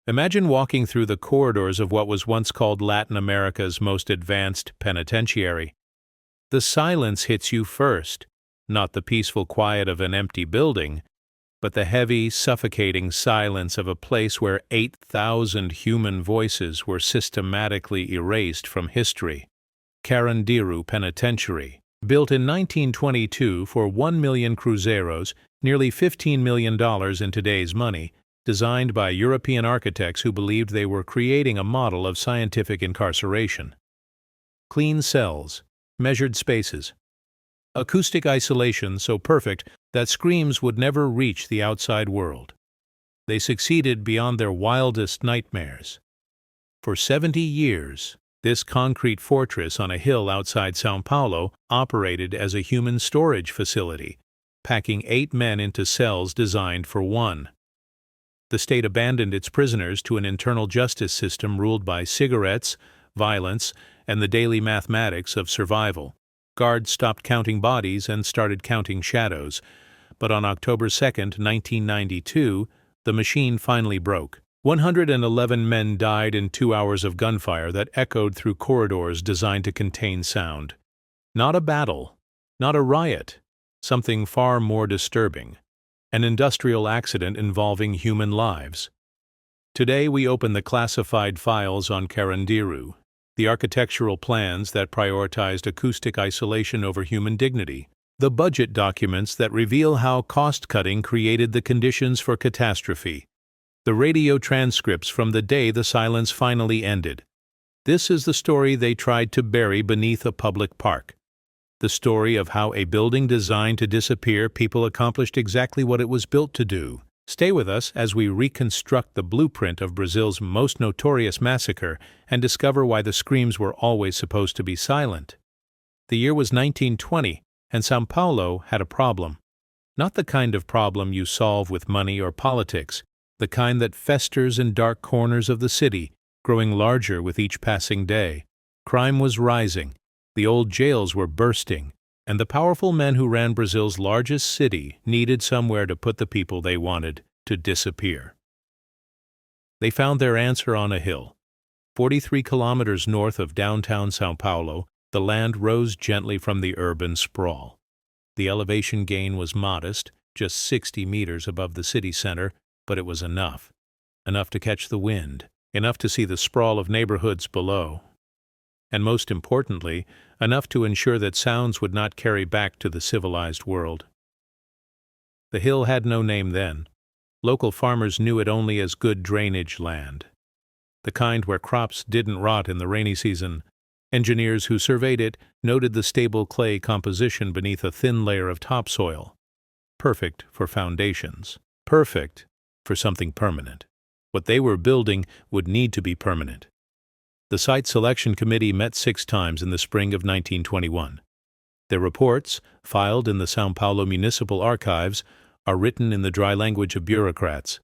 Imagine walking through the corridors of what was once called Latin America's most advanced penitentiary. The silence hits you first, not the peaceful quiet of an empty building, but the heavy, suffocating silence of a place where 8,000 human voices were systematically erased from history. Carandiru Penitentiary, built in 1922 for 1 million cruzeros, nearly $15 million in today's money, designed by European architects who believed they were creating a model of scientific incarceration. Clean cells, measured spaces, acoustic isolation so perfect that screams would never reach the outside world. They succeeded beyond their wildest nightmares. For 70 years, this concrete fortress on a hill outside São Paulo operated as a human storage facility, packing 8 men into cells designed for one. The state abandoned its prisoners to an internal justice system ruled by cigarettes, violence, and the daily mathematics of survival. Guards stopped counting bodies and started counting shadows, but on October 2, 1992, the machine finally broke. 111 men died in 2 hours of gunfire that echoed through corridors designed to contain sound. Not a battle, not a riot, something far more disturbing. An industrial accident involving human lives. Today we open the classified files on Carandiru, the architectural plans that prioritized acoustic isolation over human dignity, the budget documents that reveal how cost-cutting created the conditions for catastrophe, the radio transcripts from the day the silence finally ended. This is the story they tried to bury beneath a public park. The story of how a building designed to disappear people accomplished exactly what it was built to do. Stay with us as we reconstruct the blueprint of Brazil's most notorious massacre and discover why the screams were always supposed to be silent. The year was 1920, and São Paulo had a problem. Not the kind of problem you solve with money or politics, the kind that festers in dark corners of the city, growing larger with each passing day. Crime was rising. The old jails were bursting, and the powerful men who ran Brazil's largest city needed somewhere to put the people they wanted to disappear. They found their answer on a hill. 43 kilometers north of downtown São Paulo, the land rose gently from the urban sprawl. The elevation gain was modest, just 60 meters above the city center, but it was enough. Enough to catch the wind, enough to see the sprawl of neighborhoods below. And most importantly, enough to ensure that sounds would not carry back to the civilized world. The hill had no name then. Local farmers knew it only as good drainage land, the kind where crops didn't rot in the rainy season. Engineers who surveyed it noted the stable clay composition beneath a thin layer of topsoil. Perfect for foundations. Perfect for something permanent. What they were building would need to be permanent. The site selection committee met 6 times in the spring of 1921. Their reports, filed in the São Paulo Municipal Archives, are written in the dry language of bureaucrats.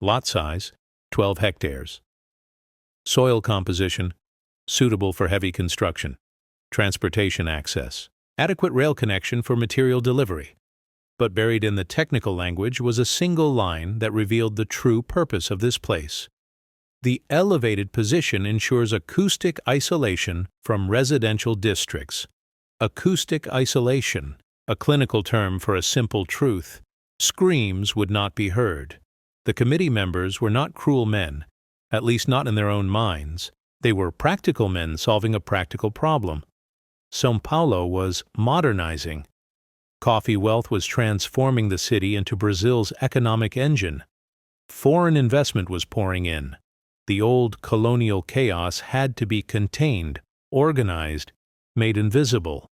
Lot size, 12 hectares. Soil composition, suitable for heavy construction. Transportation access, adequate rail connection for material delivery. But buried in the technical language was a single line that revealed the true purpose of this place. The elevated position ensures acoustic isolation from residential districts. Acoustic isolation, a clinical term for a simple truth. Screams would not be heard. The committee members were not cruel men, at least not in their own minds. They were practical men solving a practical problem. São Paulo was modernizing. Coffee wealth was transforming the city into Brazil's economic engine. Foreign investment was pouring in. The old colonial chaos had to be contained, organized, made invisible.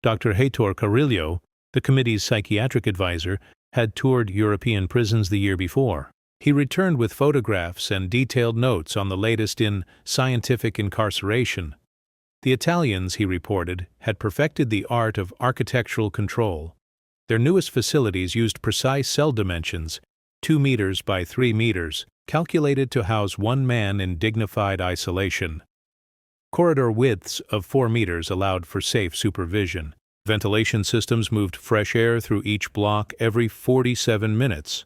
Dr. Heitor Carrillo, the committee's psychiatric advisor, had toured European prisons the year before. He returned with photographs and detailed notes on the latest in scientific incarceration. The Italians, he reported, had perfected the art of architectural control. Their newest facilities used precise cell dimensions, 2 meters by 3 meters, calculated to house 1 man in dignified isolation. Corridor widths of 4 meters allowed for safe supervision. Ventilation systems moved fresh air through each block every 47 minutes.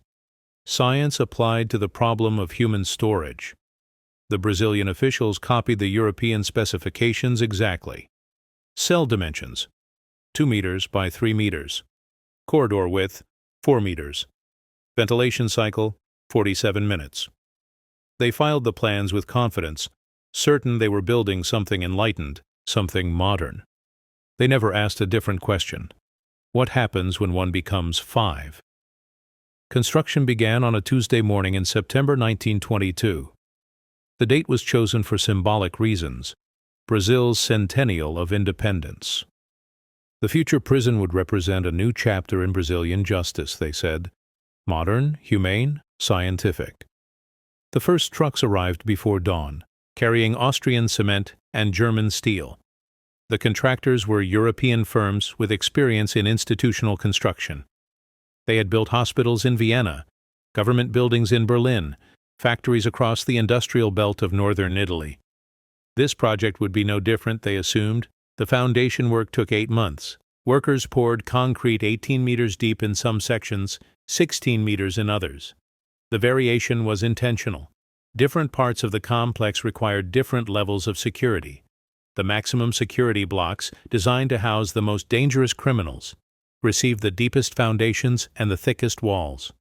science applied to the problem of human storage. The Brazilian officials copied the European specifications exactly. Cell dimensions: 2 meters by 3 meters. Corridor width: 4 meters. Ventilation cycle: 47 minutes. They filed the plans with confidence, certain they were building something enlightened, something modern. They never asked a different question: what happens when one becomes 5? Construction began on a Tuesday morning in September 1922. The date was chosen for symbolic reasons: Brazil's centennial of independence. The future prison would represent a new chapter in Brazilian justice, they said. Modern, humane, scientific. The first trucks arrived before dawn, carrying Austrian cement and German steel. The contractors were European firms with experience in institutional construction. They had built hospitals in Vienna, government buildings in Berlin, factories across the industrial belt of northern Italy. This project would be no different, they assumed. The foundation work took 8 months. Workers poured concrete 18 meters deep in some sections, 16 meters in others. The variation was intentional. Different parts of the complex required different levels of security. The maximum security blocks, designed to house the most dangerous criminals, received the deepest foundations and the thickest walls.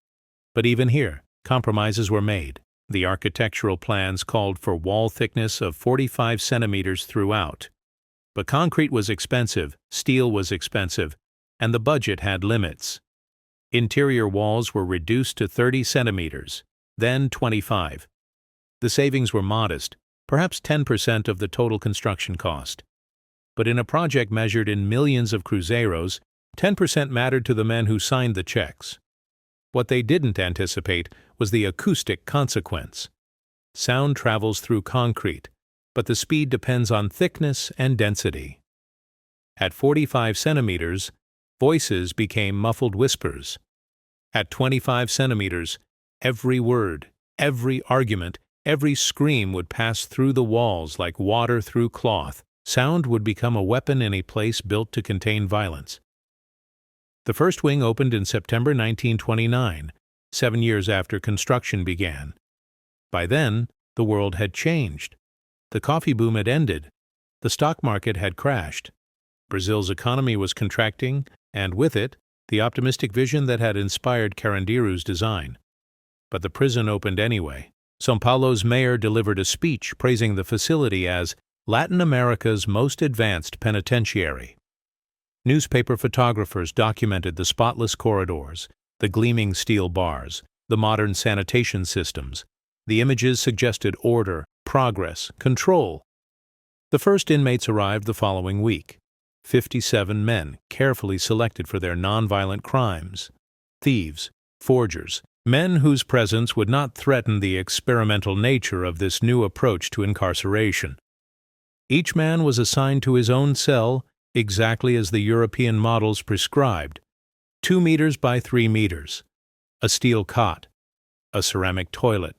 But even here, compromises were made. The architectural plans called for wall thickness of 45 centimeters throughout. But concrete was expensive, steel was expensive, and the budget had limits. Interior walls were reduced to 30 centimeters, then 25. The savings were modest, perhaps 10% of the total construction cost. But in a project measured in millions of cruzeiros, 10% mattered to the men who signed the checks. What they didn't anticipate was the acoustic consequence. Sound travels through concrete, but the speed depends on thickness and density. At 45 centimeters, voices became muffled whispers. At 25 centimeters, every word, every argument, every scream would pass through the walls like water through cloth. Sound would become a weapon in a place built to contain violence. The first wing opened in September 1929, 7 years after construction began. By then, the world had changed. The coffee boom had ended. The stock market had crashed. Brazil's economy was contracting, and with it, the optimistic vision that had inspired Carandiru's design. But the prison opened anyway. São Paulo's mayor delivered a speech praising the facility as Latin America's most advanced penitentiary. Newspaper photographers documented the spotless corridors, the gleaming steel bars, the modern sanitation systems. The images suggested order, progress, control. The first inmates arrived the following week. 57 men, carefully selected for their nonviolent crimes. Thieves, forgers, men whose presence would not threaten the experimental nature of this new approach to incarceration. Each man was assigned to his own cell, exactly as the European models prescribed: 2 meters by 3 meters, a steel cot, a ceramic toilet,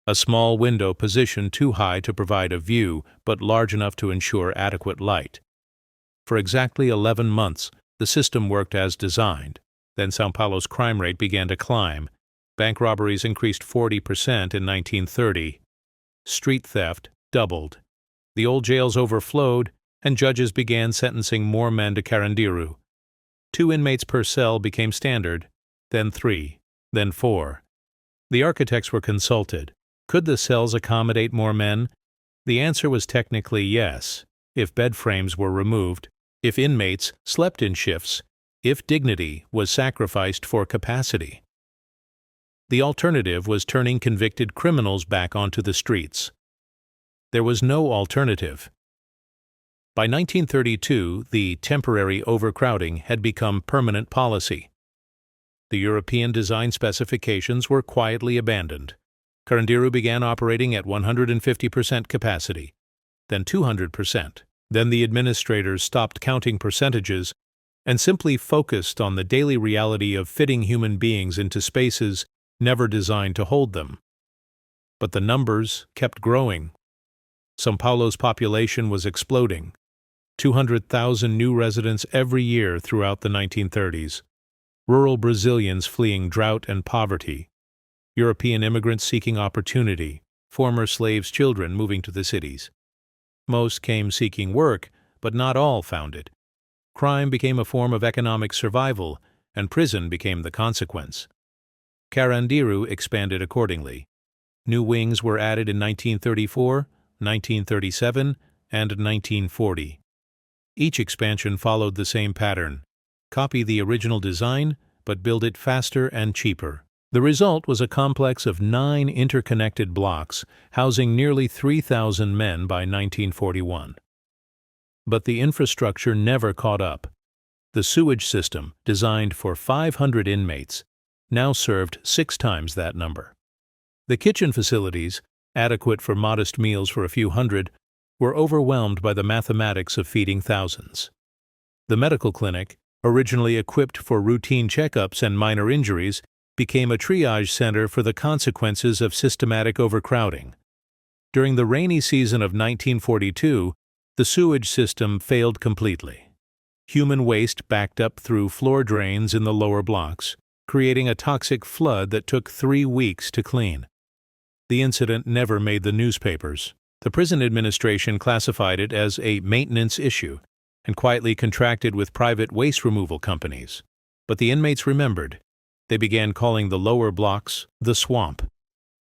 a small window positioned too high to provide a view but large enough to ensure adequate light. For exactly 11 months, the system worked as designed. Then São Paulo's crime rate began to climb. Bank robberies increased 40% in 1930. Street theft doubled. The old jails overflowed, and judges began sentencing more men to Carandiru. 2 inmates per cell became standard, then 3, then 4. The architects were consulted. Could the cells accommodate more men? The answer was technically yes, if bed frames were removed, if inmates slept in shifts, if dignity was sacrificed for capacity. The alternative was turning convicted criminals back onto the streets. There was no alternative. By 1932, the temporary overcrowding had become permanent policy. The European design specifications were quietly abandoned. Carandiru began operating at 150% capacity, then 200%. Then the administrators stopped counting percentages and simply focused on the daily reality of fitting human beings into spaces never designed to hold them. But the numbers kept growing. São Paulo's population was exploding. 200,000 new residents every year throughout the 1930s. Rural Brazilians fleeing drought and poverty. European immigrants seeking opportunity, former slaves' children moving to the cities. Most came seeking work, but not all found it. Crime became a form of economic survival, and prison became the consequence. Carandiru expanded accordingly. New wings were added in 1934, 1937, and 1940. Each expansion followed the same pattern: copy the original design, but build it faster and cheaper. The result was a complex of 9 interconnected blocks, housing nearly 3,000 men by 1941. But the infrastructure never caught up. The sewage system, designed for 500 inmates, now served 6 times that number. The kitchen facilities, adequate for modest meals for a few hundred, were overwhelmed by the mathematics of feeding thousands. The medical clinic, originally equipped for routine checkups and minor injuries, became a triage center for the consequences of systematic overcrowding. During the rainy season of 1942, the sewage system failed completely. Human waste backed up through floor drains in the lower blocks, creating a toxic flood that took 3 weeks to clean. The incident never made the newspapers. The prison administration classified it as a maintenance issue and quietly contracted with private waste removal companies. But the inmates remembered. They began calling the lower blocks the swamp.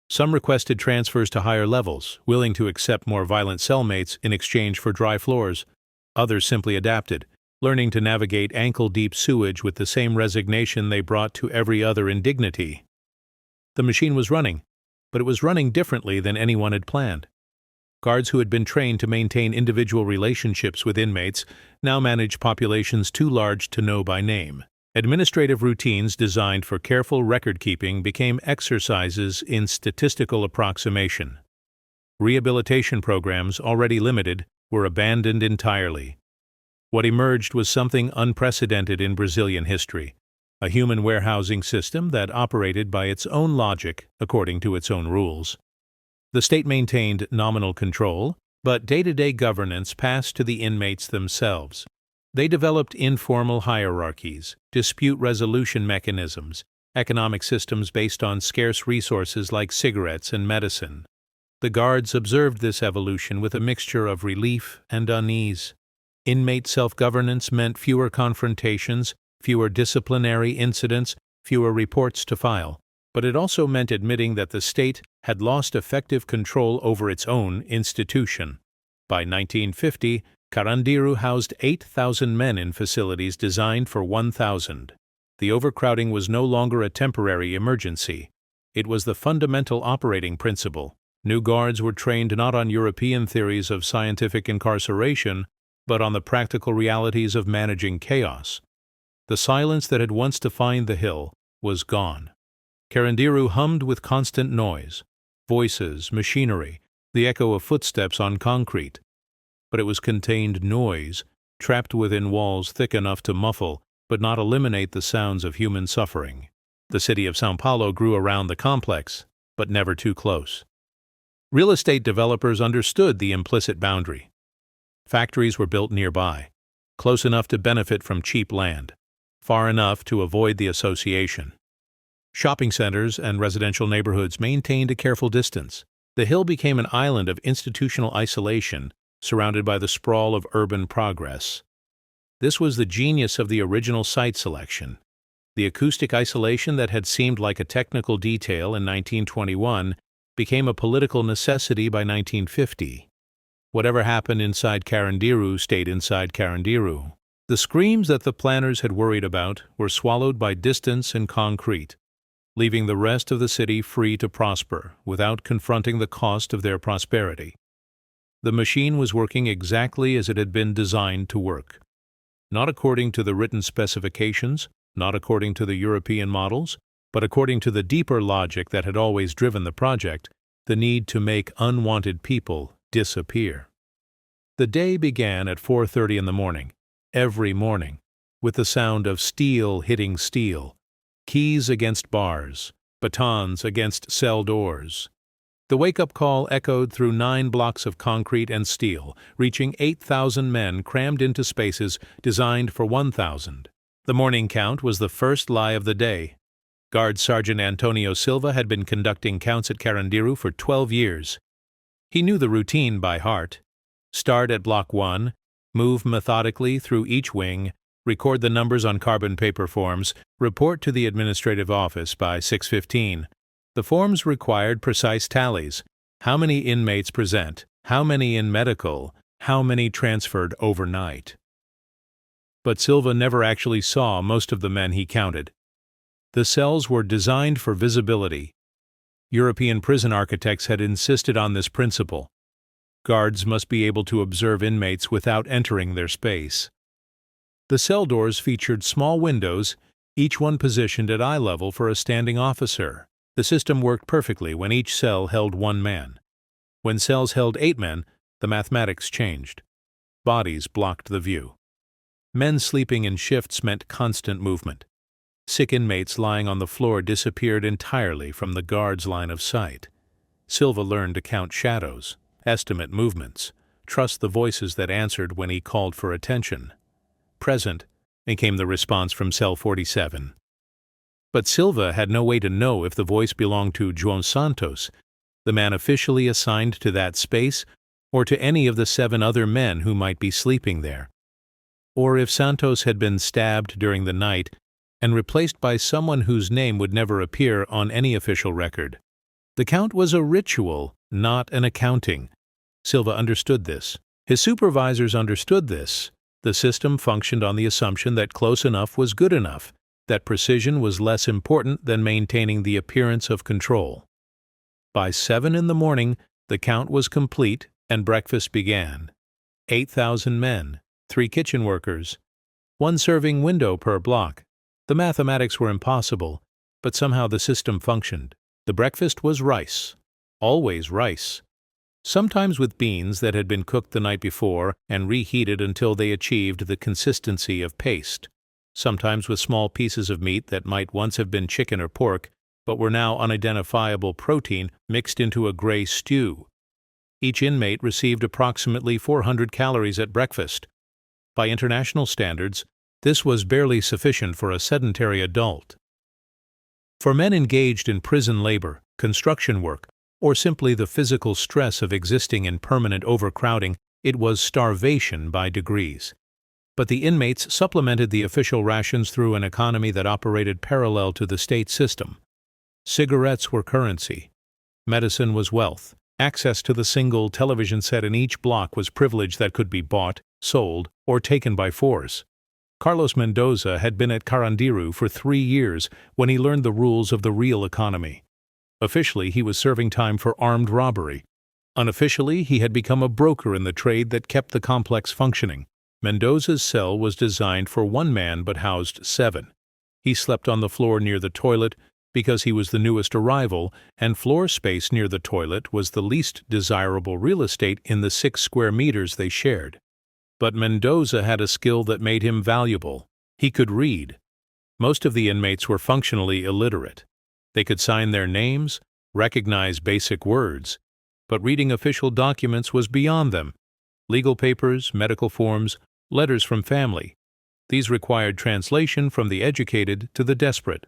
Some requested transfers to higher levels, willing to accept more violent cellmates in exchange for dry floors. Others simply adapted, learning to navigate ankle-deep sewage with the same resignation they brought to every other indignity. The machine was running, but it was running differently than anyone had planned. Guards who had been trained to maintain individual relationships with inmates now managed populations too large to know by name. Administrative routines designed for careful record-keeping became exercises in statistical approximation. Rehabilitation programs, already limited, were abandoned entirely. What emerged was something unprecedented in Brazilian history: a human warehousing system that operated by its own logic according to its own rules. The state maintained nominal control, but day-to-day governance passed to the inmates themselves. They developed informal hierarchies, dispute resolution mechanisms, economic systems based on scarce resources like cigarettes and medicine. The guards observed this evolution with a mixture of relief and unease. Inmate self-governance meant fewer confrontations, fewer disciplinary incidents, fewer reports to file. But it also meant admitting that the state had lost effective control over its own institution. By 1950, Carandiru housed 8,000 men in facilities designed for 1,000. The overcrowding was no longer a temporary emergency. It was the fundamental operating principle. New guards were trained not on European theories of scientific incarceration, but on the practical realities of managing chaos. The silence that had once defined the hill was gone. Carandiru hummed with constant noise, voices, machinery, the echo of footsteps on concrete. But it was contained noise, trapped within walls thick enough to muffle but not eliminate the sounds of human suffering. The city of São Paulo grew around the complex, but never too close. Real estate developers understood the implicit boundary. Factories were built nearby, close enough to benefit from cheap land, far enough to avoid the association. Shopping centers and residential neighborhoods maintained a careful distance. The hill became an island of institutional isolation, surrounded by the sprawl of urban progress. This was the genius of the original site selection. The acoustic isolation that had seemed like a technical detail in 1921 became a political necessity by 1950. Whatever happened inside Carandiru stayed inside Carandiru. The screams that the planners had worried about were swallowed by distance and concrete, leaving the rest of the city free to prosper without confronting the cost of their prosperity. The machine was working exactly as it had been designed to work. Not according to the written specifications, not according to the European models, but according to the deeper logic that had always driven the project, the need to make unwanted people disappear. The day began at 4:30 in the morning, every morning, with the sound of steel hitting steel, keys against bars, batons against cell doors. The wake-up call echoed through 9 blocks of concrete and steel, reaching 8,000 men crammed into spaces designed for 1,000. The morning count was the first lie of the day. Guard Sergeant Antonio Silva had been conducting counts at Carandiru for 12 years. He knew the routine by heart. Start at Block 1, move methodically through each wing, record the numbers on carbon paper forms, report to the administrative office by 6:15. The forms required precise tallies. How many inmates present? How many in medical? How many transferred overnight? But Silva never actually saw most of the men he counted. The cells were designed for visibility. European prison architects had insisted on this principle. Guards must be able to observe inmates without entering their space. The cell doors featured small windows, each one positioned at eye level for a standing officer. The system worked perfectly when each cell held 1 man. When cells held 8 men, the mathematics changed. Bodies blocked the view. Men sleeping in shifts meant constant movement. Sick inmates lying on the floor disappeared entirely from the guard's line of sight. Silva learned to count shadows, estimate movements, trust the voices that answered when he called for attention. Present, came the response from cell 47. But Silva had no way to know if the voice belonged to João Santos, the man officially assigned to that space, or to any of the 7 other men who might be sleeping there. Or if Santos had been stabbed during the night and replaced by someone whose name would never appear on any official record. The count was a ritual, not an accounting. Silva understood this. His supervisors understood this. The system functioned on the assumption that close enough was good enough, that precision was less important than maintaining the appearance of control. By 7 in the morning, the count was complete and breakfast began. 8,000 men, 3 kitchen workers, 1 serving window per block. The mathematics were impossible, but somehow the system functioned. The breakfast was rice. Always rice. Sometimes with beans that had been cooked the night before and reheated until they achieved the consistency of paste. Sometimes with small pieces of meat that might once have been chicken or pork, but were now unidentifiable protein mixed into a gray stew. Each inmate received approximately 400 calories at breakfast. By international standards, this was barely sufficient for a sedentary adult. For men engaged in prison labor, construction work, or simply the physical stress of existing in permanent overcrowding, it was starvation by degrees. But the inmates supplemented the official rations through an economy that operated parallel to the state system. Cigarettes were currency. Medicine was wealth. Access to the single television set in each block was privilege that could be bought, sold, or taken by force. Carlos Mendoza had been at Carandiru for 3 years when he learned the rules of the real economy. Officially, he was serving time for armed robbery. Unofficially, he had become a broker in the trade that kept the complex functioning. Mendoza's cell was designed for 1 man but housed 7. He slept on the floor near the toilet because he was the newest arrival, and floor space near the toilet was the least desirable real estate in the 6 square meters they shared. But Mendoza had a skill that made him valuable. He could read. Most of the inmates were functionally illiterate. They could sign their names, recognize basic words, but reading official documents was beyond them. Legal papers, medical forms, letters from family. These required translation from the educated to the desperate.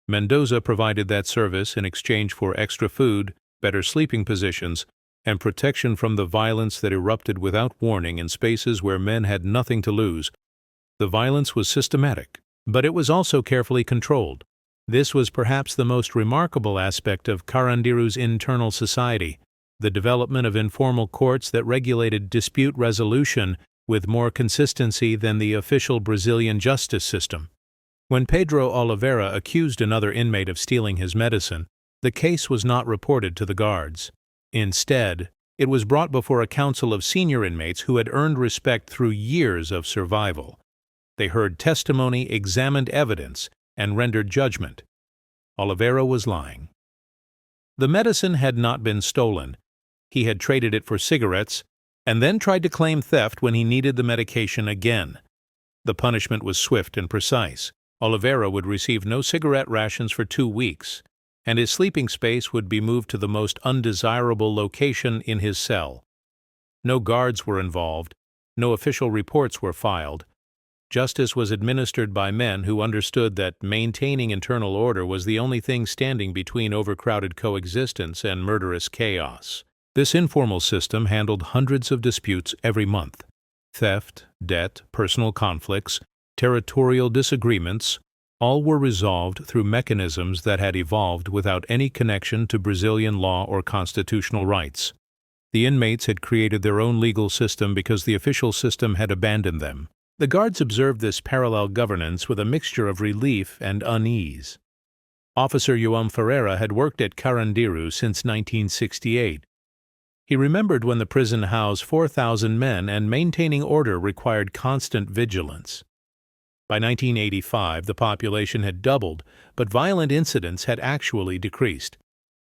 Mendoza provided that service in exchange for extra food, better sleeping positions, and protection from the violence that erupted without warning in spaces where men had nothing to lose. The violence was systematic, but it was also carefully controlled. This was perhaps the most remarkable aspect of Carandiru's internal society, the development of informal courts that regulated dispute resolution with more consistency than the official Brazilian justice system. When Pedro Oliveira accused another inmate of stealing his medicine, the case was not reported to the guards. Instead, it was brought before a council of senior inmates who had earned respect through years of survival. They heard testimony, examined evidence, and rendered judgment. Oliveira was lying. The medicine had not been stolen. He had traded it for cigarettes, and then tried to claim theft when he needed the medication again. The punishment was swift and precise. Oliveira would receive no cigarette rations for 2 weeks, and his sleeping space would be moved to the most undesirable location in his cell. No guards were involved, no official reports were filed, Justice was administered by men who understood that maintaining internal order was the only thing standing between overcrowded coexistence and murderous chaos. This informal system handled hundreds of disputes every month. Theft, debt, personal conflicts, territorial disagreements, all were resolved through mechanisms that had evolved without any connection to Brazilian law or constitutional rights. The inmates had created their own legal system because the official system had abandoned them. The guards observed this parallel governance with a mixture of relief and unease. Officer João Ferreira had worked at Carandiru since 1968. He remembered when the prison housed 4,000 men and maintaining order required constant vigilance. By 1985, the population had doubled, but violent incidents had actually decreased.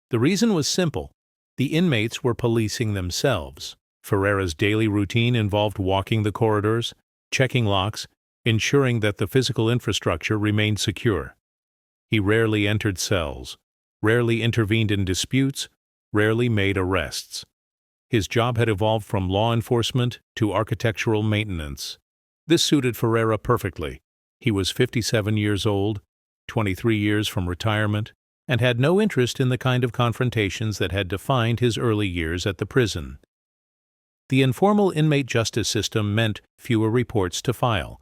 The reason was simple. The inmates were policing themselves. Ferreira's daily routine involved walking the corridors, checking locks, ensuring that the physical infrastructure remained secure. He rarely entered cells, rarely intervened in disputes, rarely made arrests. His job had evolved from law enforcement to architectural maintenance. This suited Ferreira perfectly. He was 57 years old, 23 years from retirement, and had no interest in the kind of confrontations that had defined his early years at the prison. The informal inmate justice system meant fewer reports to file,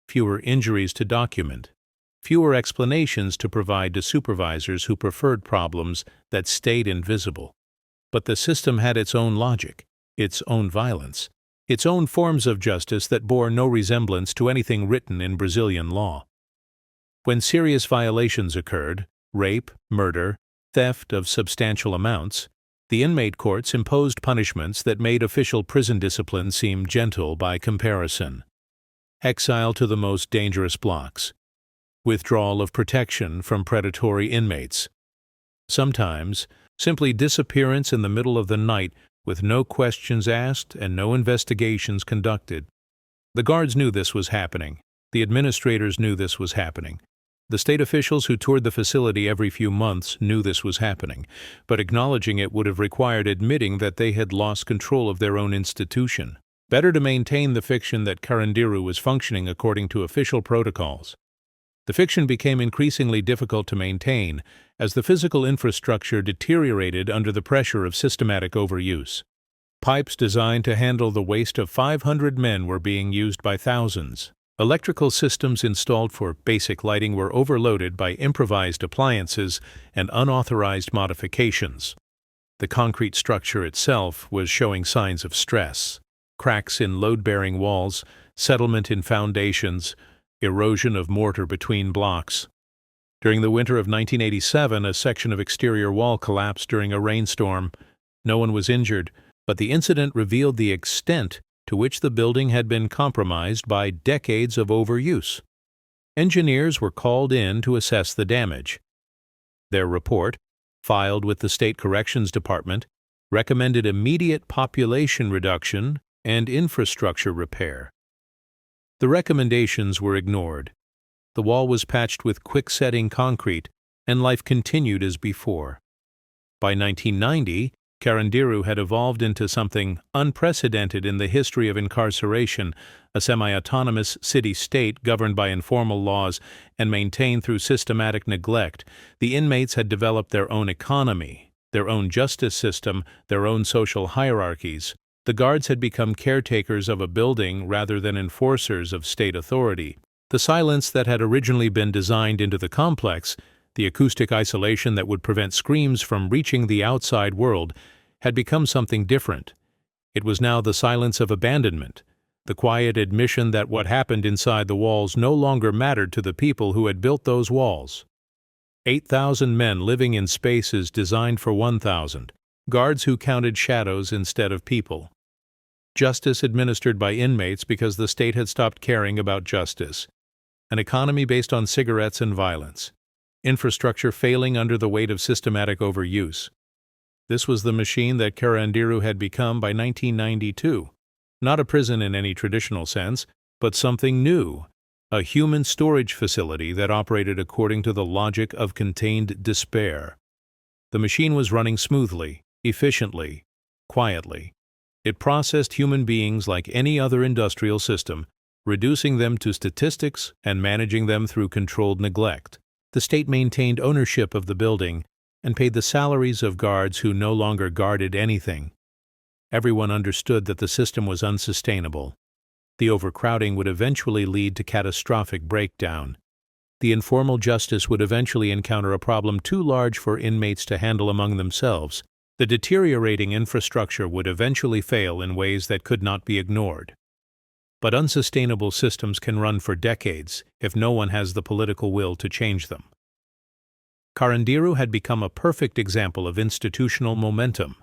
fewer injuries to document, fewer explanations to provide to supervisors who preferred problems that stayed invisible. But the system had its own logic, its own violence, its own forms of justice that bore no resemblance to anything written in Brazilian law. When serious violations occurred, rape, murder, theft of substantial amounts, the inmate courts imposed punishments that made official prison discipline seem gentle by comparison. Exile to the most dangerous blocks. Withdrawal of protection from predatory inmates. Sometimes, simply disappearance in the middle of the night with no questions asked and no investigations conducted. The guards knew this was happening. The administrators knew this was happening. The state officials who toured the facility every few months knew this was happening, but acknowledging it would have required admitting that they had lost control of their own institution. Better to maintain the fiction that Carandiru was functioning according to official protocols. The fiction became increasingly difficult to maintain as the physical infrastructure deteriorated under the pressure of systematic overuse. Pipes designed to handle the waste of 500 men were being used by thousands. Electrical systems installed for basic lighting were overloaded by improvised appliances and unauthorized modifications. The concrete structure itself was showing signs of stress. Cracks in load-bearing walls, settlement in foundations, erosion of mortar between blocks. During the winter of 1987, a section of exterior wall collapsed during a rainstorm. No one was injured, but the incident revealed the extent to which the building had been compromised by decades of overuse. Engineers were called in to assess the damage. Their report, filed with the State Corrections Department, recommended immediate population reduction and infrastructure repair. The recommendations were ignored. The wall was patched with quick-setting concrete, and life continued as before. By 1990, Carandiru had evolved into something unprecedented in the history of incarceration, a semi-autonomous city-state governed by informal laws and maintained through systematic neglect. The inmates had developed their own economy, their own justice system, their own social hierarchies. The guards had become caretakers of a building rather than enforcers of state authority. The silence that had originally been designed into the complex, the acoustic isolation that would prevent screams from reaching the outside world, had become something different. It was now the silence of abandonment, the quiet admission that what happened inside the walls no longer mattered to the people who had built those walls. 8,000 men living in spaces designed for 1,000, guards who counted shadows instead of people. Justice administered by inmates because the state had stopped caring about justice. An economy based on cigarettes and violence. Infrastructure failing under the weight of systematic overuse. This was the machine that Carandiru had become by 1992. Not a prison in any traditional sense, but something new. A human storage facility that operated according to the logic of contained despair. The machine was running smoothly, efficiently, quietly. It processed human beings like any other industrial system, reducing them to statistics and managing them through controlled neglect. The state maintained ownership of the building and paid the salaries of guards who no longer guarded anything. Everyone understood that the system was unsustainable. The overcrowding would eventually lead to catastrophic breakdown. The informal justice would eventually encounter a problem too large for inmates to handle among themselves. The deteriorating infrastructure would eventually fail in ways that could not be ignored. But unsustainable systems can run for decades if no one has the political will to change them. Carandiru had become a perfect example of institutional momentum,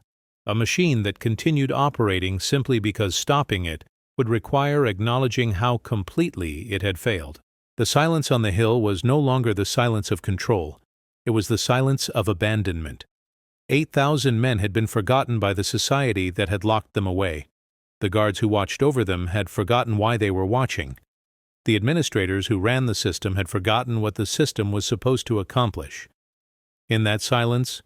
a machine that continued operating simply because stopping it would require acknowledging how completely it had failed. The silence on the hill was no longer the silence of control. It was the silence of abandonment. 8,000 men had been forgotten by the society that had locked them away. The guards who watched over them had forgotten why they were watching. The administrators who ran the system had forgotten what the system was supposed to accomplish. In that silence,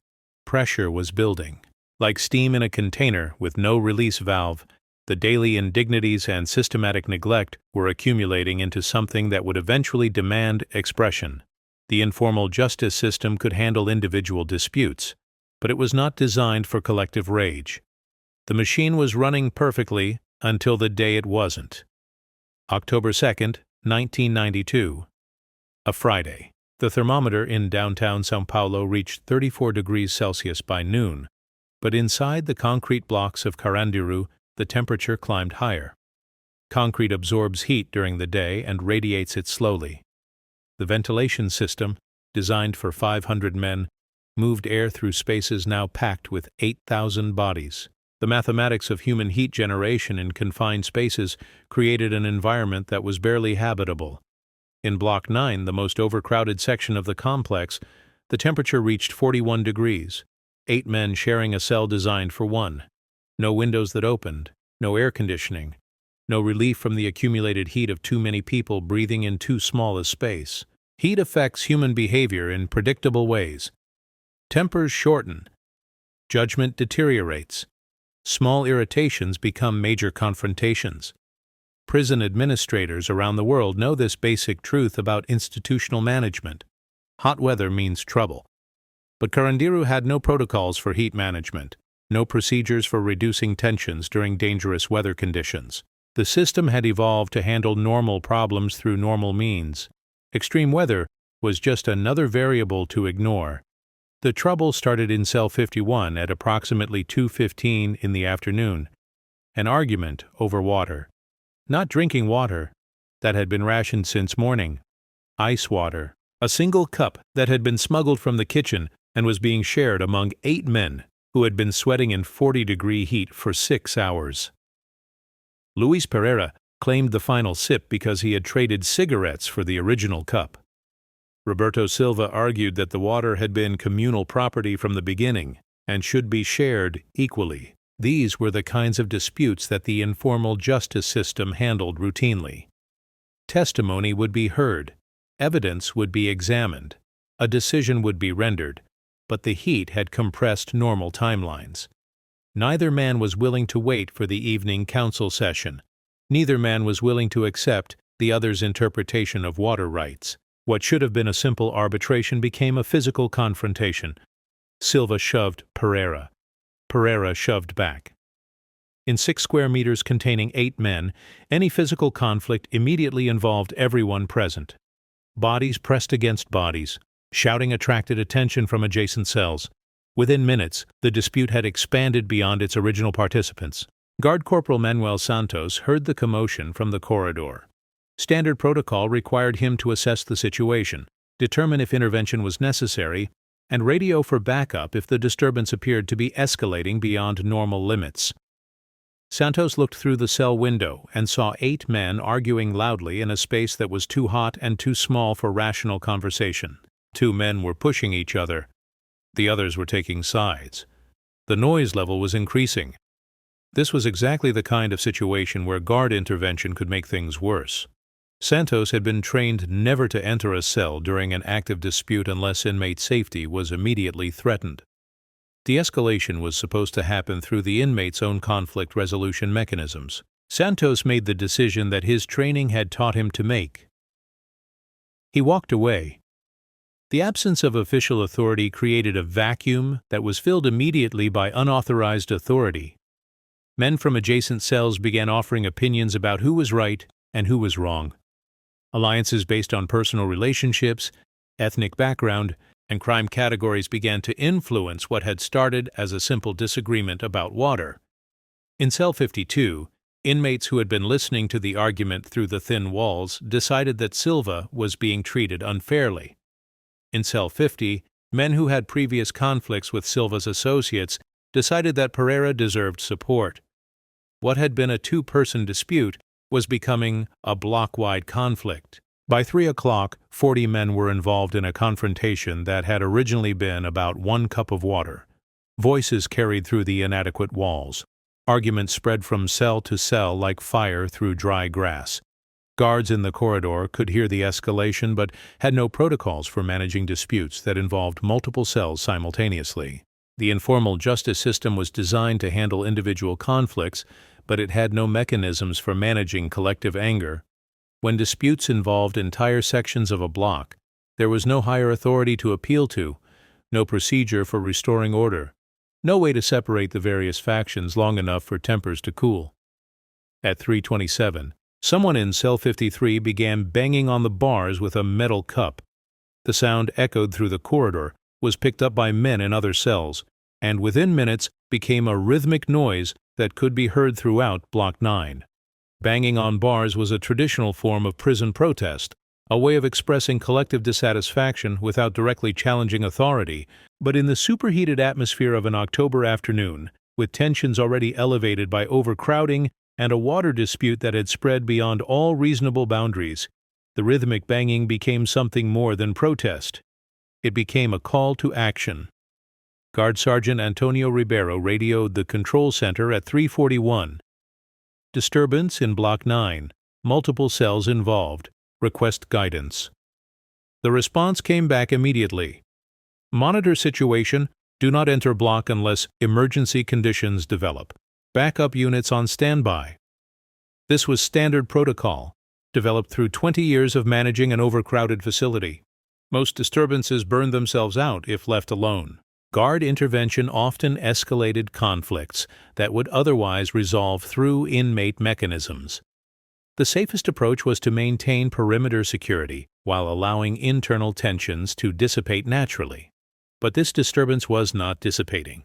pressure was building. Like steam in a container with no release valve, the daily indignities and systematic neglect were accumulating into something that would eventually demand expression. The informal justice system could handle individual disputes, but it was not designed for collective rage. The machine was running perfectly until the day it wasn't. October 2nd, 1992. A Friday. The thermometer in downtown São Paulo reached 34 degrees Celsius by noon, but inside the concrete blocks of Carandiru, the temperature climbed higher. Concrete absorbs heat during the day and radiates it slowly. The ventilation system, designed for 500 men, moved air through spaces now packed with 8,000 bodies. The mathematics of human heat generation in confined spaces created an environment that was barely habitable. In Block 9, the most overcrowded section of the complex, the temperature reached 41 degrees. 8 men sharing a cell designed for one. No windows that opened, no air conditioning, no relief from the accumulated heat of too many people breathing in too small a space. Heat affects human behavior in predictable ways. Tempers shorten. Judgment deteriorates. Small irritations become major confrontations. Prison administrators around the world know this basic truth about institutional management. Hot weather means trouble. But Carandiru had no protocols for heat management, no procedures for reducing tensions during dangerous weather conditions. The system had evolved to handle normal problems through normal means. Extreme weather was just another variable to ignore. The trouble started in cell 51 at approximately 2:15 in the afternoon. An argument over water. Not drinking water that had been rationed since morning. Ice water. A single cup that had been smuggled from the kitchen and was being shared among 8 men who had been sweating in 40-degree heat for 6 hours. Luis Pereira claimed the final sip because he had traded cigarettes for the original cup. Roberto Silva argued that the water had been communal property from the beginning and should be shared equally. These were the kinds of disputes that the informal justice system handled routinely. Testimony would be heard, evidence would be examined, a decision would be rendered, but the heat had compressed normal timelines. Neither man was willing to wait for the evening council session. Neither man was willing to accept the other's interpretation of water rights. What should have been a simple arbitration became a physical confrontation. Silva shoved Pereira. Pereira shoved back. In 6 square meters containing 8 men, any physical conflict immediately involved everyone present. Bodies pressed against bodies. Shouting attracted attention from adjacent cells. Within minutes, the dispute had expanded beyond its original participants. Guard Corporal Manuel Santos heard the commotion from the corridor. Standard protocol required him to assess the situation, determine if intervention was necessary, and radio for backup if the disturbance appeared to be escalating beyond normal limits. Santos looked through the cell window and saw 8 men arguing loudly in a space that was too hot and too small for rational conversation. 2 men were pushing each other. The others were taking sides. The noise level was increasing. This was exactly the kind of situation where guard intervention could make things worse. Santos had been trained never to enter a cell during an active dispute unless inmate safety was immediately threatened. De-escalation was supposed to happen through the inmates' own conflict resolution mechanisms. Santos made the decision that his training had taught him to make. He walked away. The absence of official authority created a vacuum that was filled immediately by unauthorized authority. Men from adjacent cells began offering opinions about who was right and who was wrong. Alliances based on personal relationships, ethnic background, and crime categories began to influence what had started as a simple disagreement about water. In Cell 52, inmates who had been listening to the argument through the thin walls decided that Silva was being treated unfairly. In Cell 50, men who had previous conflicts with Silva's associates decided that Pereira deserved support. What had been a two-person dispute was becoming a block-wide conflict. By 3 o'clock, 40 men were involved in a confrontation that had originally been about 1 cup of water. Voices carried through the inadequate walls. Arguments spread from cell to cell like fire through dry grass. Guards in the corridor could hear the escalation but had no protocols for managing disputes that involved multiple cells simultaneously. The informal justice system was designed to handle individual conflicts, but it had no mechanisms for managing collective anger. When disputes involved entire sections of a block, there was no higher authority to appeal to, no procedure for restoring order, no way to separate the various factions long enough for tempers to cool. At 3:27, someone in Cell 53 began banging on the bars with a metal cup. The sound echoed through the corridor, was picked up by men in other cells, and within minutes became a rhythmic noise that could be heard throughout Block 9. Banging on bars was a traditional form of prison protest, a way of expressing collective dissatisfaction without directly challenging authority, but in the superheated atmosphere of an October afternoon, with tensions already elevated by overcrowding and a water dispute that had spread beyond all reasonable boundaries, the rhythmic banging became something more than protest. It became a call to action. Guard Sergeant Antonio Ribeiro radioed the control center at 3:41. Disturbance in Block 9. Multiple cells involved. Request guidance. The response came back immediately. Monitor situation. Do not enter block unless emergency conditions develop. Backup units on standby. This was standard protocol, developed through 20 years of managing an overcrowded facility. Most disturbances burned themselves out if left alone. Guard intervention often escalated conflicts that would otherwise resolve through inmate mechanisms. The safest approach was to maintain perimeter security while allowing internal tensions to dissipate naturally. But this disturbance was not dissipating.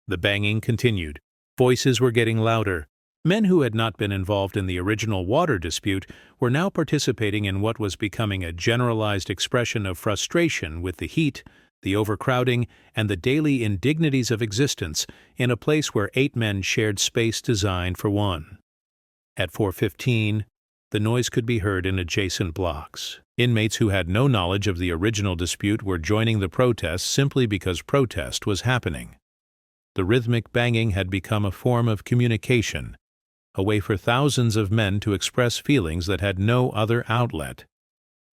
The banging continued. Voices were getting louder. Men who had not been involved in the original water dispute were now participating in what was becoming a generalized expression of frustration with the heat, the overcrowding, and the daily indignities of existence in a place where 8 men shared space designed for one. At 4:15, the noise could be heard in adjacent blocks. Inmates who had no knowledge of the original dispute were joining the protest simply because protest was happening. The rhythmic banging had become a form of communication, a way for thousands of men to express feelings that had no other outlet.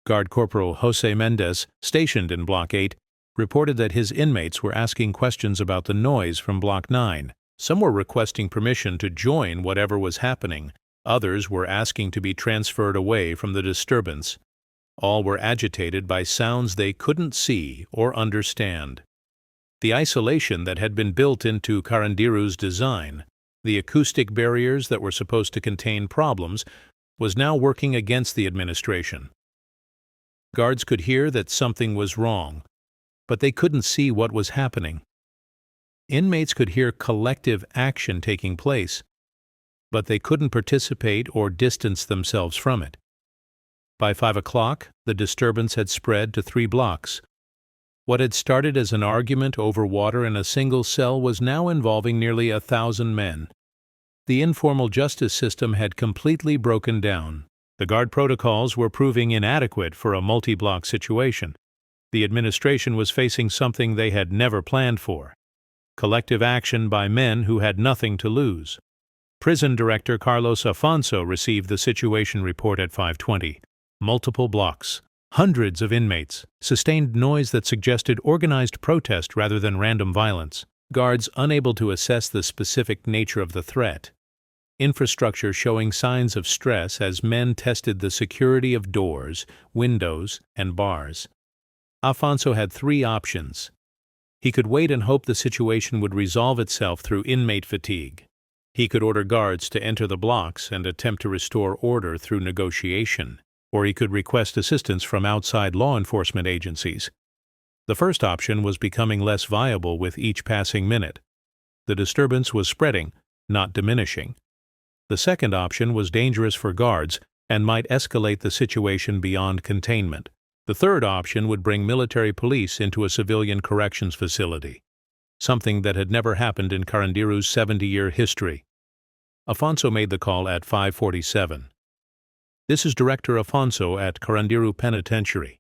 Guard Corporal Jose Mendez, stationed in Block 8, reported that his inmates were asking questions about the noise from Block 9. Some were requesting permission to join whatever was happening. Others were asking to be transferred away from the disturbance. All were agitated by sounds they couldn't see or understand. The isolation that had been built into Carandiru's design, the acoustic barriers that were supposed to contain problems, was now working against the administration. Guards could hear that something was wrong, but they couldn't see what was happening. Inmates could hear collective action taking place, but they couldn't participate or distance themselves from it. By 5 o'clock, the disturbance had spread to 3 blocks. What had started as an argument over water in a single cell was now involving nearly 1,000 men. The informal justice system had completely broken down. The guard protocols were proving inadequate for a multi-block situation. The administration was facing something they had never planned for: collective action by men who had nothing to lose. Prison Director Carlos Afonso received the situation report at 5:20. Multiple blocks, hundreds of inmates, sustained noise that suggested organized protest rather than random violence. Guards unable to assess the specific nature of the threat. infrastructure showing signs of stress as men tested the security of doors, windows, and bars. Afonso had three options. He could wait and hope the situation would resolve itself through inmate fatigue. He could order guards to enter the blocks and attempt to restore order through negotiation, or he could request assistance from outside law enforcement agencies. The first option was becoming less viable with each passing minute. The disturbance was spreading, not diminishing. The second option was dangerous for guards and might escalate the situation beyond containment. The third option would bring military police into a civilian corrections facility, something that had never happened in Carandiru's 70-year history. Afonso made the call at 5:47. This is Director Afonso at Carandiru Penitentiary.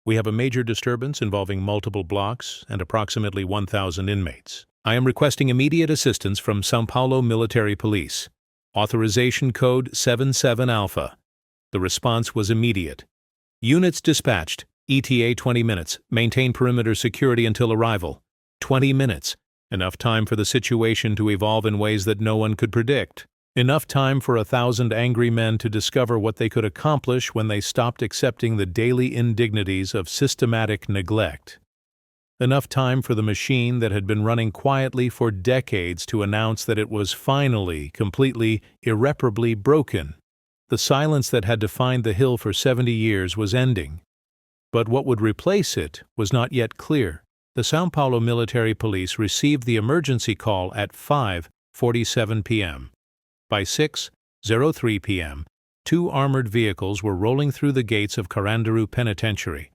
We have a major disturbance involving multiple blocks and approximately 1,000 inmates. I am requesting immediate assistance from São Paulo Military Police. Authorization code 77 Alpha. The response was immediate. Units dispatched. ETA 20 minutes. Maintain perimeter security until arrival. 20 minutes. Enough time for the situation to evolve in ways that no one could predict. Enough time for 1,000 angry men to discover what they could accomplish when they stopped accepting the daily indignities of systematic neglect. Enough time for the machine that had been running quietly for decades to announce that it was finally, completely, irreparably broken. The silence that had defined the hill for 70 years was ending. But what would replace it was not yet clear. The São Paulo Military Police received the emergency call at 5:47 p.m. By 6:03 p.m., 2 armored vehicles were rolling through the gates of Carandiru Penitentiary.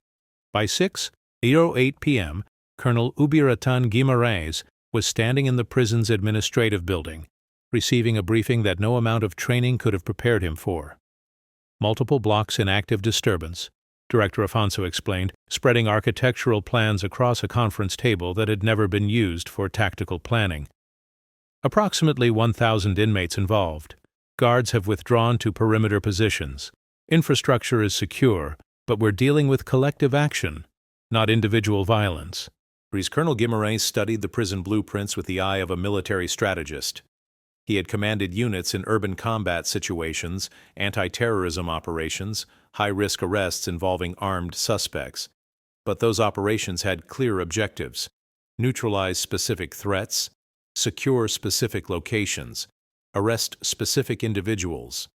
By 6:08 p.m., Colonel Ubiratan Guimarães was standing in the prison's administrative building, receiving a briefing that no amount of training could have prepared him for. Multiple blocks in active disturbance, Director Afonso explained, spreading architectural plans across a conference table that had never been used for tactical planning. Approximately 1,000 inmates involved. Guards have withdrawn to perimeter positions. Infrastructure is secure, but we're dealing with collective action, not individual violence. Colonel Guimarães studied the prison blueprints with the eye of a military strategist. He had commanded units in urban combat situations, anti-terrorism operations, high-risk arrests involving armed suspects. But those operations had clear objectives: neutralize specific threats, secure specific locations, arrest specific individuals.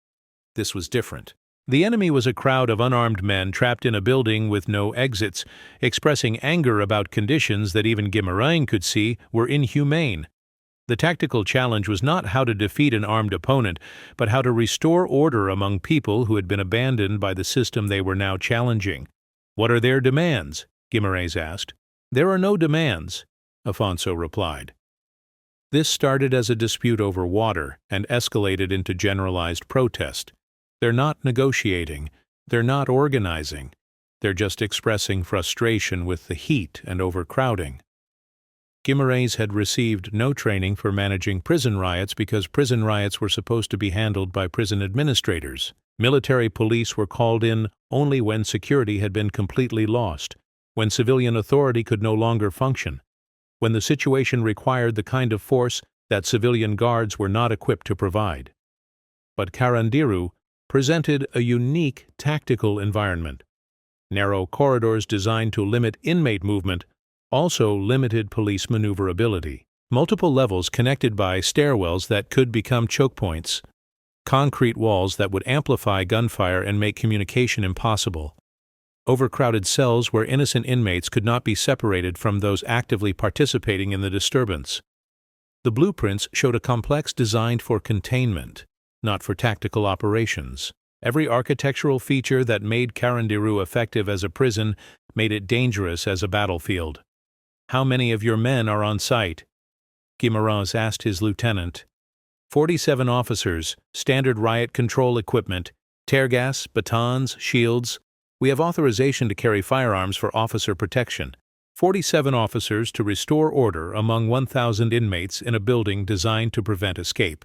This was different. The enemy was a crowd of unarmed men trapped in a building with no exits, expressing anger about conditions that even Guimarães could see were inhumane. The tactical challenge was not how to defeat an armed opponent, but how to restore order among people who had been abandoned by the system they were now challenging. "What are their demands?" Guimarães asked. "There are no demands," Afonso replied. This started as a dispute over water and escalated into generalized protest. They're not negotiating. They're not organizing. They're just expressing frustration with the heat and overcrowding. Guimarães had received no training for managing prison riots because prison riots were supposed to be handled by prison administrators. Military police were called in only when security had been completely lost, when civilian authority could no longer function, when the situation required the kind of force that civilian guards were not equipped to provide. But Carandiru presented a unique tactical environment. Narrow corridors designed to limit inmate movement also limited police maneuverability. Multiple levels connected by stairwells that could become choke points. Concrete walls that would amplify gunfire and make communication impossible. Overcrowded cells where innocent inmates could not be separated from those actively participating in the disturbance. The blueprints showed a complex designed for containment, not for tactical operations. Every architectural feature that made Carandiru effective as a prison made it dangerous as a battlefield. "How many of your men are on site?" Guimarães asked his lieutenant. 47 officers, standard riot control equipment, tear gas, batons, shields. We have authorization to carry firearms for officer protection. 47 officers to restore order among 1,000 inmates in a building designed to prevent escape.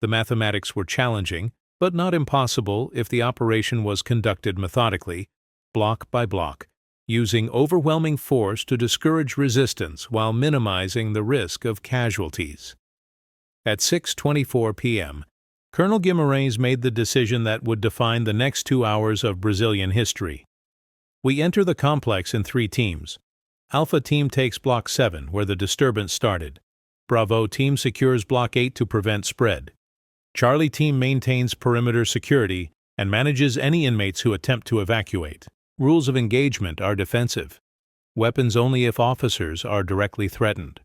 The mathematics were challenging, but not impossible if the operation was conducted methodically, block by block, using overwhelming force to discourage resistance while minimizing the risk of casualties. At 6:24 p.m., Colonel Guimarães made the decision that would define the next 2 hours of Brazilian history. We enter the complex in 3 teams. Alpha Team takes Block 7, where the disturbance started. Bravo Team secures Block 8 to prevent spread. Charlie Team maintains perimeter security and manages any inmates who attempt to evacuate. Rules of engagement are defensive. Weapons only if officers are directly threatened.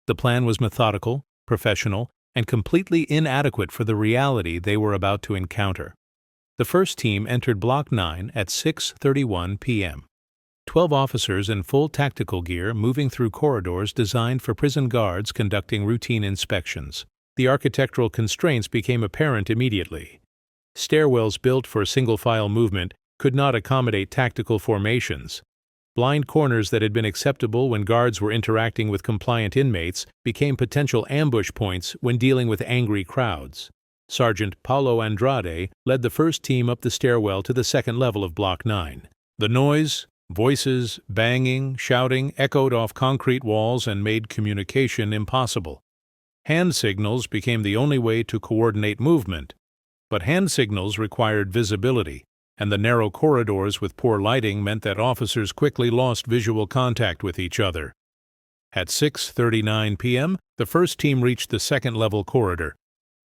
The plan was methodical, professional, and completely inadequate for the reality they were about to encounter. The first team entered Block 9 at 6:31 p.m. 12 officers in full tactical gear moving through corridors designed for prison guards conducting routine inspections. The architectural constraints became apparent immediately. Stairwells built for single-file movement could not accommodate tactical formations. Blind corners that had been acceptable when guards were interacting with compliant inmates became potential ambush points when dealing with angry crowds. Sergeant Paulo Andrade led the first team up the stairwell to the second level of Block 9. The noise, voices, banging, shouting echoed off concrete walls and made communication impossible. Hand signals became the only way to coordinate movement, but hand signals required visibility, and the narrow corridors with poor lighting meant that officers quickly lost visual contact with each other. At 6:39 p.m., the first team reached the second-level corridor.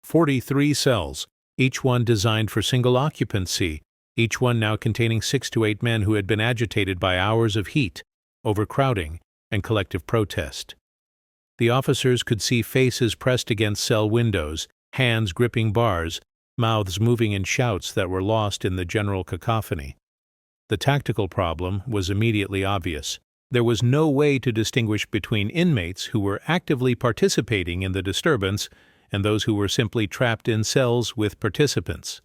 43 cells, each one designed for single occupancy, each one now containing 6 to 8 men who had been agitated by hours of heat, overcrowding, and collective protest. The officers could see faces pressed against cell windows, hands gripping bars, mouths moving in shouts that were lost in the general cacophony. The tactical problem was immediately obvious. There was no way to distinguish between inmates who were actively participating in the disturbance and those who were simply trapped in cells with participants.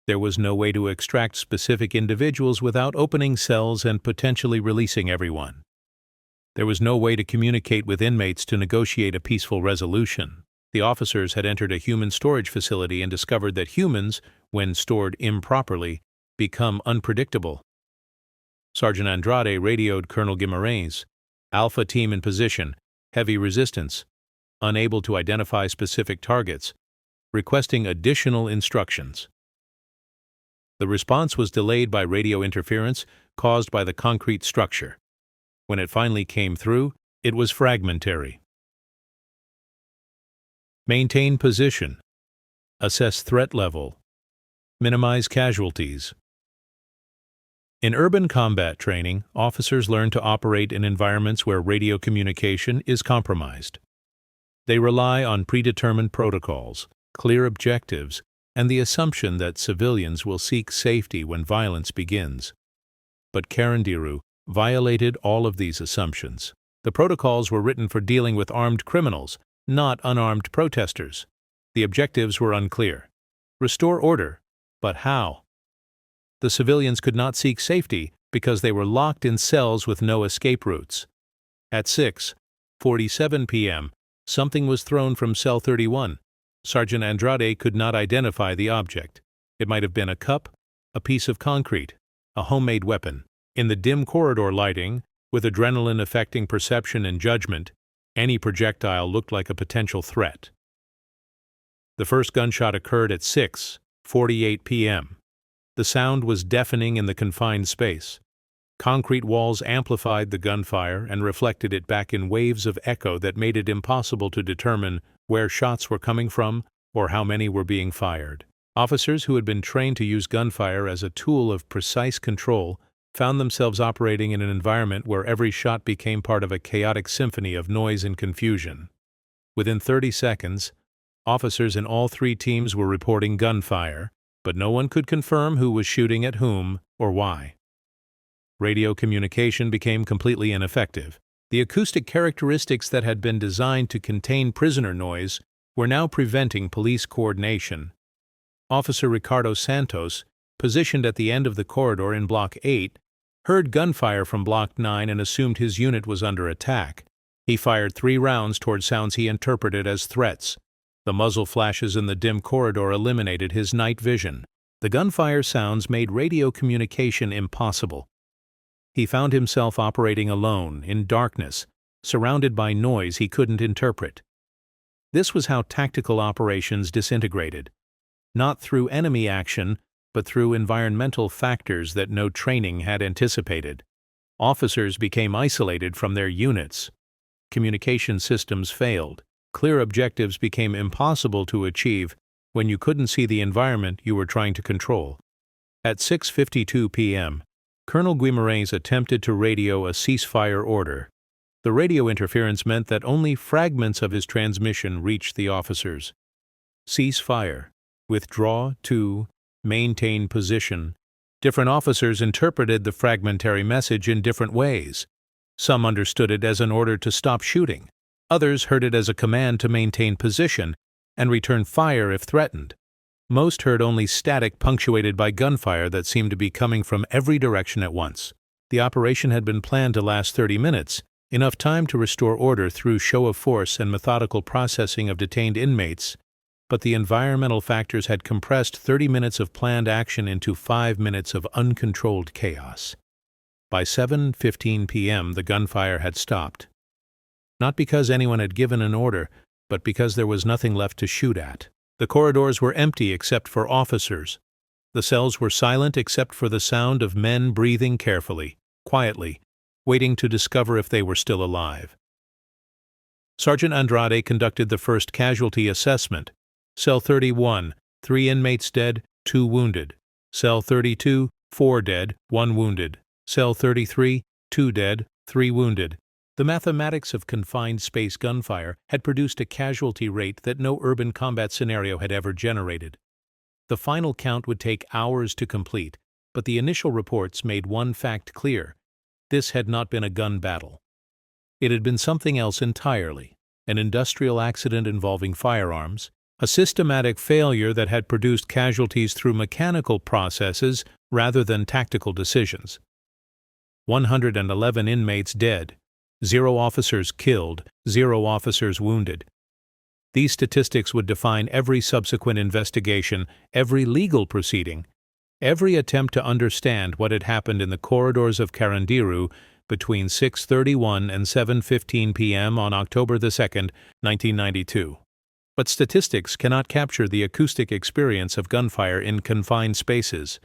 There was no way to extract specific individuals without opening cells and potentially releasing everyone. There was no way to communicate with inmates to negotiate a peaceful resolution. The officers had entered a human storage facility and discovered that humans, when stored improperly, become unpredictable. Sergeant Andrade radioed Colonel Guimarães. Alpha Team in position, heavy resistance, unable to identify specific targets, requesting additional instructions. The response was delayed by radio interference caused by the concrete structure. When it finally came through, it was fragmentary. Maintain position. Assess threat level. Minimize casualties. In urban combat training, officers learn to operate in environments where radio communication is compromised. They rely on predetermined protocols, clear objectives, and the assumption that civilians will seek safety when violence begins. But Carandiru violated all of these assumptions. The protocols were written for dealing with armed criminals, not unarmed protesters. The objectives were unclear. Restore order, but how? The civilians could not seek safety because they were locked in cells with no escape routes. At 6:47 p.m., something was thrown from cell 31. Sergeant Andrade could not identify the object. It might have been a cup, a piece of concrete, a homemade weapon. In the dim corridor lighting, with adrenaline affecting perception and judgment, any projectile looked like a potential threat. The first gunshot occurred at 6:48 p.m. The sound was deafening in the confined space. Concrete walls amplified the gunfire and reflected it back in waves of echo that made it impossible to determine where shots were coming from or how many were being fired. Officers who had been trained to use gunfire as a tool of precise control found themselves operating in an environment where every shot became part of a chaotic symphony of noise and confusion. Within 30 seconds, officers in all 3 teams were reporting gunfire, but no one could confirm who was shooting at whom or why. Radio communication became completely ineffective. The acoustic characteristics that had been designed to contain prisoner noise were now preventing police coordination. Officer Ricardo Santos, positioned at the end of the corridor in Block 8, heard gunfire from Block 9 and assumed his unit was under attack. He fired 3 rounds toward sounds he interpreted as threats. The muzzle flashes in the dim corridor eliminated his night vision. The gunfire sounds made radio communication impossible. He found himself operating alone, in darkness, surrounded by noise he couldn't interpret. This was how tactical operations disintegrated. Not through enemy action, but through environmental factors that no training had anticipated. Officers became isolated from their units. Communication systems failed. Clear objectives became impossible to achieve when you couldn't see the environment you were trying to control. At 6:52 p.m., Colonel Guimarães attempted to radio a ceasefire order. The radio interference meant that only fragments of his transmission reached the officers. Cease fire. Withdraw to maintain position. Different officers interpreted the fragmentary message in different ways. Some understood it as an order to stop shooting. Others heard it as a command to maintain position and return fire if threatened. Most heard only static punctuated by gunfire that seemed to be coming from every direction at once. The operation had been planned to last 30 minutes, enough time to restore order through show of force and methodical processing of detained inmates, but the environmental factors had compressed 30 minutes of planned action into 5 minutes of uncontrolled chaos. By 7:15 p.m., the gunfire had stopped. Not because anyone had given an order, but because there was nothing left to shoot at. The corridors were empty except for officers. The cells were silent except for the sound of men breathing carefully, quietly, waiting to discover if they were still alive. Sergeant Andrade conducted the first casualty assessment. Cell 31, 3 inmates dead, 2 wounded. Cell 32, 4 dead, 1 wounded. Cell 33, 2 dead, 3 wounded. The mathematics of confined space gunfire had produced a casualty rate that no urban combat scenario had ever generated. The final count would take hours to complete, but the initial reports made one fact clear. This had not been a gun battle. It had been something else entirely, an industrial accident involving firearms, a systematic failure that had produced casualties through mechanical processes rather than tactical decisions. 111 inmates dead, 0 officers killed, 0 officers wounded. These statistics would define every subsequent investigation, every legal proceeding, every attempt to understand what had happened in the corridors of Carandiru between 6:31 and 7:15 p.m. on October 2, 1992. But statistics cannot capture the acoustic experience of gunfire in confined spaces,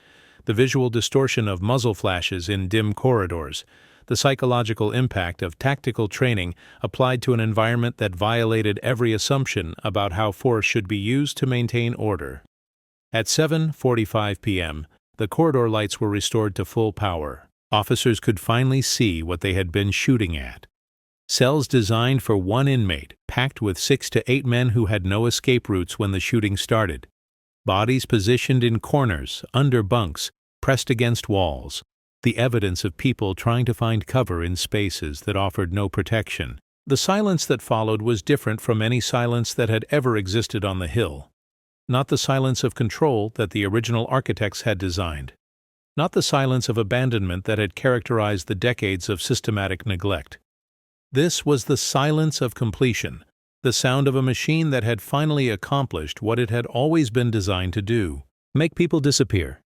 the visual distortion of muzzle flashes in dim corridors, the psychological impact of tactical training applied to an environment that violated every assumption about how force should be used to maintain order. At 7:45 p.m., the corridor lights were restored to full power. Officers could finally see what they had been shooting at. Cells designed for 1 inmate, packed with 6 to 8 men who had no escape routes when the shooting started. Bodies positioned in corners, under bunks, pressed against walls. The evidence of people trying to find cover in spaces that offered no protection. The silence that followed was different from any silence that had ever existed on the hill. Not the silence of control that the original architects had designed. Not the silence of abandonment that had characterized the decades of systematic neglect. This was the silence of completion, the sound of a machine that had finally accomplished what it had always been designed to do: make people disappear.